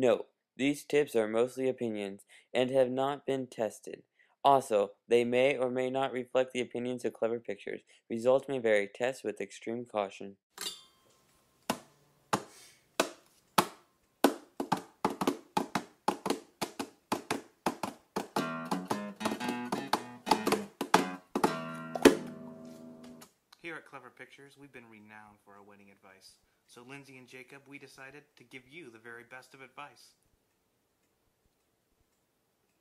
Note, these tips are mostly opinions and have not been tested. Also, they may or may not reflect the opinions of Clever Pictures. Results may vary. Test with extreme caution. Here at Clever Pictures, we've been renowned for our wedding advice. So Lindsay and Jacob, we decided to give you the very best of advice.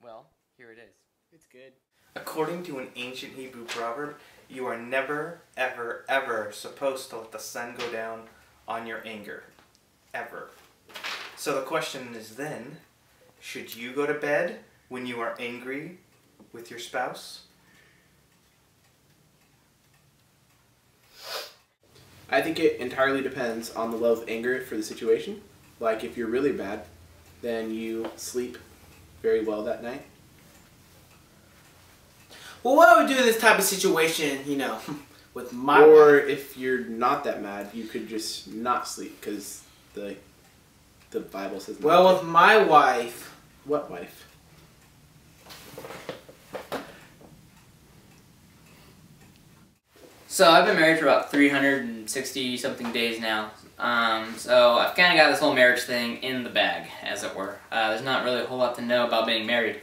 Well, here it is. It's good. According to an ancient Hebrew proverb, you are never, ever, ever supposed to let the sun go down on your anger. Ever. So the question is then, should you go to bed when you are angry with your spouse? I think it entirely depends on the level of anger for the situation. Like if you're really bad, then you sleep very well that night. Well, what I would do in this type of situation, with my Or wife. if you're not that mad, you could just not sleep because the Bible says not Well, to. with my wife. What wife? So I've been married for about 360 something days now. So I've kind of got this whole marriage thing in the bag, as it were. There's not really a whole lot to know about being married.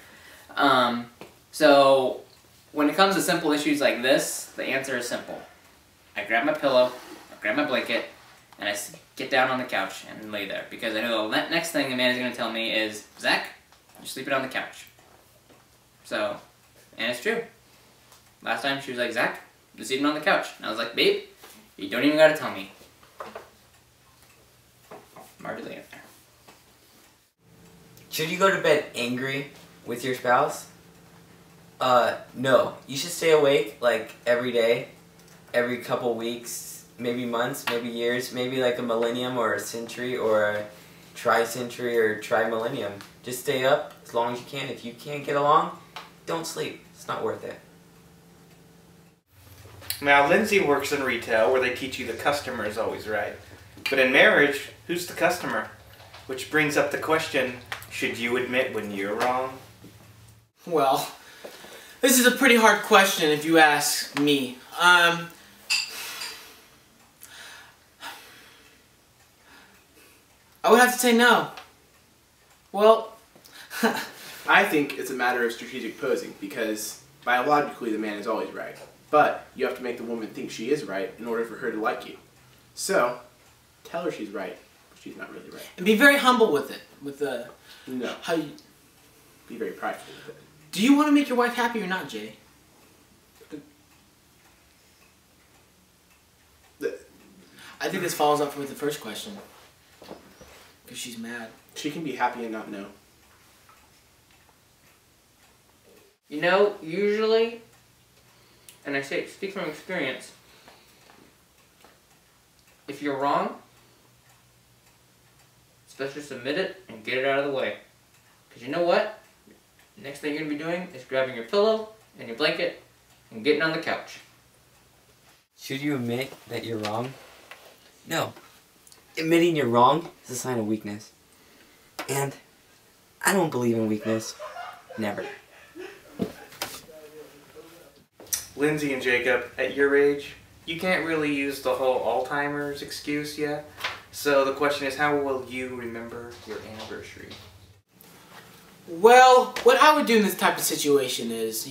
So when it comes to simple issues like this, the answer is simple. I grab my pillow, I grab my blanket, and I get down on the couch and lay there. Because I know the next thing the man is going to tell me is, Zach, you're sleeping on the couch. So, and it's true. Last time she was like, Zach, you're sleeping on the couch. And I was like, babe, you don't even got to tell me. I'm already laying there. Should you go to bed angry with your spouse? No. You should stay awake like every day, every couple weeks, maybe months, maybe years, maybe like a millennium or a century or a tri-century or tri-millennium. Just stay up as long as you can. If you can't get along, don't sleep. It's not worth it. Now, Lindsay works in retail where they teach you the customer is always right. But in marriage, who's the customer? Which brings up the question, should you admit when you're wrong? Well, this is a pretty hard question if you ask me. I would have to say no. Well, I think it's a matter of strategic posing because biologically the man is always right. But you have to make the woman think she is right in order for her to like you. So, tell her she's right, but she's not really right. and be very humble with it. No. How you, Be very prideful with it. do you want to make your wife happy or not, Jay? I think this follows up with the first question. Because she's mad. She can be happy and not know. You know, usually, and I speak from experience, if you're wrong, it's best to submit it and get it out of the way. Because you know what? The next thing you're going to be doing is grabbing your pillow and your blanket and getting on the couch. Should you admit that you're wrong? No. Admitting you're wrong is a sign of weakness. And I don't believe in weakness. Never. Lindsay and Jacob, at your age, you can't really use the whole Alzheimer's excuse yet. So the question is, how will you remember your anniversary? Well, what I would do in this type of situation is,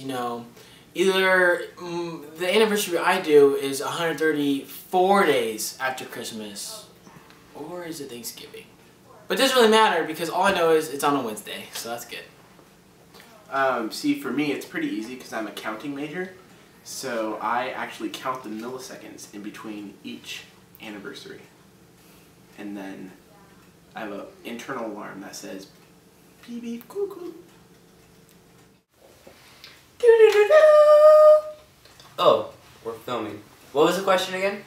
either the anniversary I do is 134 days after Christmas, or is it Thanksgiving? But it doesn't really matter because all I know is it's on a Wednesday, so that's good. See, for me, it's pretty easy because I'm a counting major. So I actually count the milliseconds in between each anniversary. And then I have an internal alarm that says, beep beep cuckoo. Oh, we're filming. What was the question again?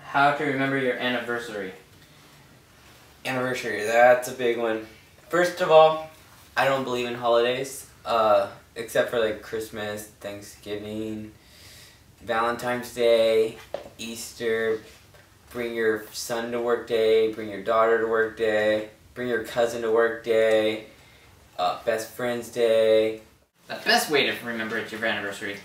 How to remember your anniversary. Anniversary, that's a big one. First of all, I don't believe in holidays, except for like Christmas, Thanksgiving, Valentine's Day, Easter, bring your son to work day, bring your daughter to work day, bring your cousin to work day, best friends day. The best way to remember it's your anniversary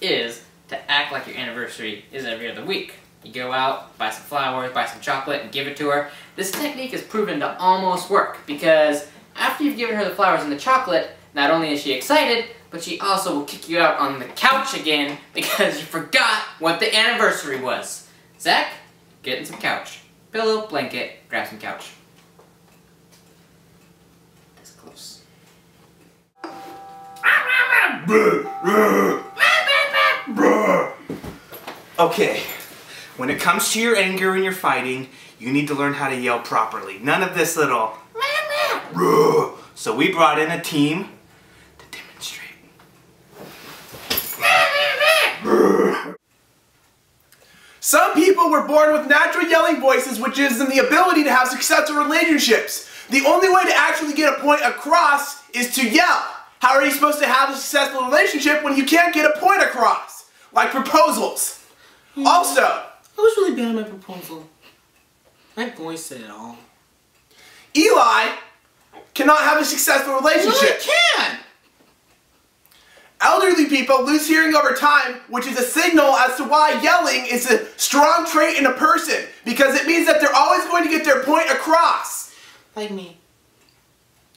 is to act like your anniversary is every other week. You go out, buy some flowers, buy some chocolate, and give it to her. This technique is proven to almost work because after you've given her the flowers and the chocolate, not only is she excited, but she also will kick you out on the couch again because you forgot what the anniversary was. Zach, get in some couch. Pillow, blanket, grab some couch. That's close. Okay, when it comes to your anger and your fighting, you need to learn how to yell properly. None of this little so we brought in a team to demonstrate. Some people were born with natural yelling voices, which gives them the ability to have successful relationships. The only way to actually get a point across is to yell. How are you supposed to have a successful relationship when you can't get a point across? Like proposals. Also, I was really bad at my proposal. My voice said it all. Eli cannot have a successful relationship. No, I can! Elderly people lose hearing over time, which is a signal as to why yelling is a strong trait in a person, because it means that they're always going to get their point across. Like me.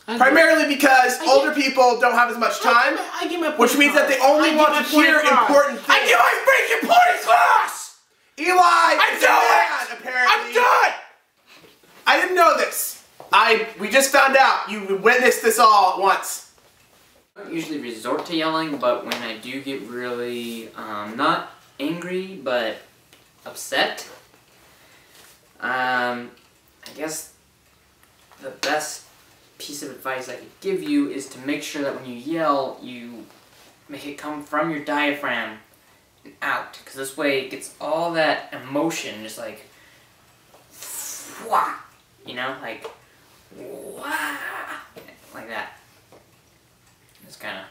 Primarily because older people don't have as much time, I get my point which means that they only want to hear important things. I get my freaking point across! Eli, I'm done! apparently. I'm done! I didn't know this. We just found out. You witnessed this all at once. I don't usually resort to yelling, but when I do get really, not angry, but upset, I guess the best piece of advice I could give you is to make sure that when you yell, you make it come from your diaphragm and out, because this way it gets all that emotion, just like, wah, you know, like, wah, like that. Just kind of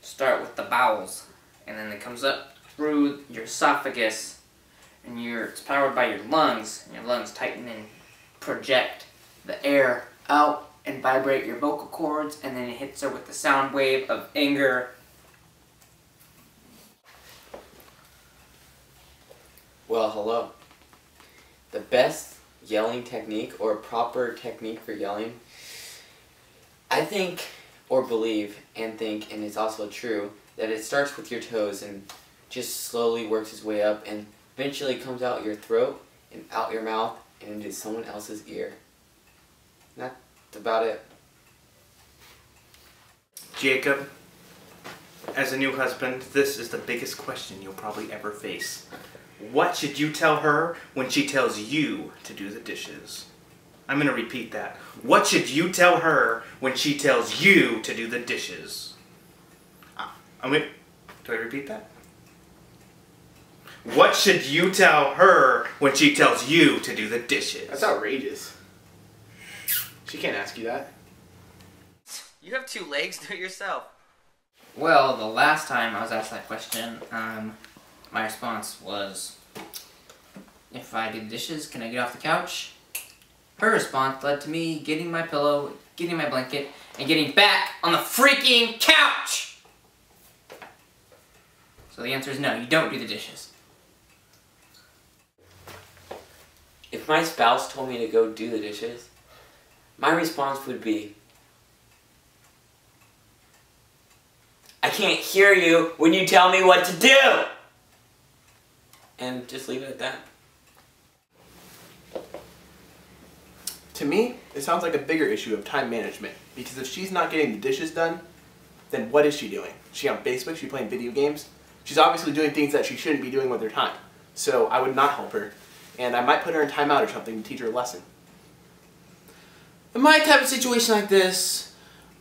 start with the bowels, and then it comes up through your esophagus, and it's powered by your lungs, and your lungs tighten and project the air out and vibrate your vocal cords, and then it hits her with the sound wave of anger. Well, hello. The best yelling technique, or proper technique for yelling, I think, or believe and think, and it's also true, that it starts with your toes and just slowly works its way up and eventually comes out your throat and out your mouth and into someone else's ear. That's about it. Jacob, as a new husband, this is the biggest question you'll probably ever face. What should you tell her when she tells you to do the dishes? I'm going to repeat that. What should you tell her when she tells you to do the dishes? Do I repeat that? What should you tell her when she tells you to do the dishes? That's outrageous. She can't ask you that. You have 2 legs, do it yourself. Well, the last time I was asked that question, my response was, if I do the dishes, can I get off the couch? Her response led to me getting my pillow, getting my blanket, and getting back on the freaking couch! So the answer is no, you don't do the dishes. If my spouse told me to go do the dishes, my response would be, I can't hear you when you tell me what to do! And just leave it at that. To me, it sounds like a bigger issue of time management, because if she's not getting the dishes done, then what is she doing? Is she on Facebook? Is she playing video games? She's obviously doing things that she shouldn't be doing with her time. So I would not help her, and I might put her in timeout or something to teach her a lesson. In my type of situation like this,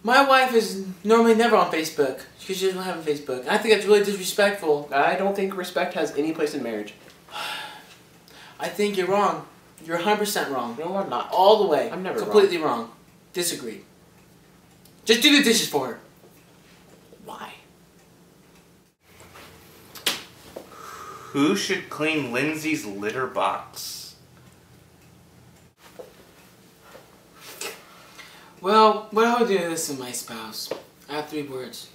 my wife is normally never on Facebook because she doesn't have a Facebook. I think that's really disrespectful. I don't think respect has any place in marriage. I think you're wrong. You're 100% wrong. No, I'm not. All the way. I'm never completely wrong. Disagree. Just do the dishes for her. Why? Who should clean Lindsay's litter box? Well, what I would do this to my spouse, I have 3 words.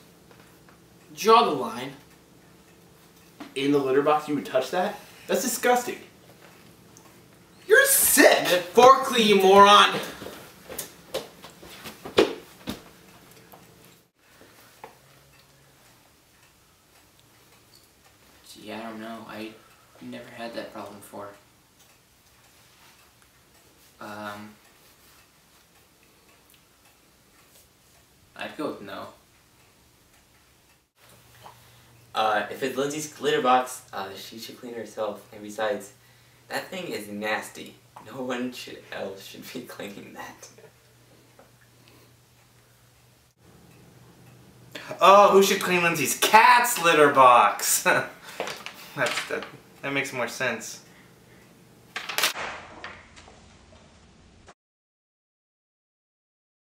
Draw the line. In the litter box, you would touch that? That's disgusting. You're sick! Metaphorically, you moron! Gee, I don't know. I never had that problem before. I'd go with no. If it's Lindsay's litter box, she should clean herself. And besides, that thing is nasty. No one else should be cleaning that. Oh, who should clean Lindsay's cat's litter box? That makes more sense.